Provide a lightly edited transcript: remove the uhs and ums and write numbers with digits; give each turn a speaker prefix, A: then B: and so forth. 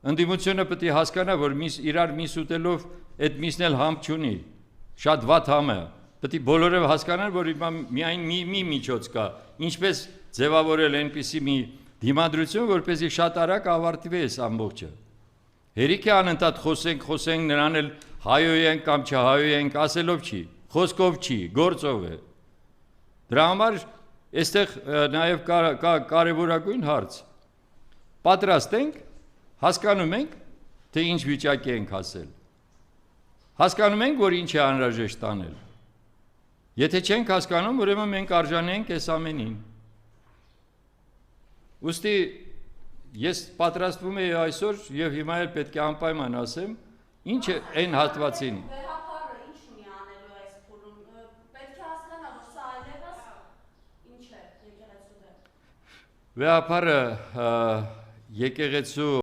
A: ընդդիմությունը պետք է հասկանա, որ իրար միս ուտելով այդ միսն էլ համ չունի, շատ վատ համ է, պետք է բոլորը հասկանան, որ միայն մի միջոց կա, ինչպես ձևավորել այնպիսի մի դիմադրություն, որպեսզի շատ արագ ավարտվի այս ամբողջը։ Հերիք է անընդհատ խոսենք, նրան էլ հայոյենք կամ չհայոյենք, ասելով չի, խոսքով չի, գործով է։ Դրա համար այստեղ նաև կարևորագույն հարց։ Պատրաստ ենք, հասկանում ենք, թե ինչ վիճակի ենք հասել։ Հասկանում ենք, որ ինչ է անհրաժեշտ անել։ Եթե չենք հասկանում, ուրեմն մենք արժանենք այս ամենին։ Ուստի ես պատրաստվում եի այսօր եւ հիմա էլ պետք է անպայման ասեմ, ինչ է այն հատվածին։
B: Վերապարը ինչ ունի անելու այս փուլում։ Պետք է հասկանա, որ սա այլևս ինչ է եկեղեցու դեմ։
A: Վերապարը եկեղեցու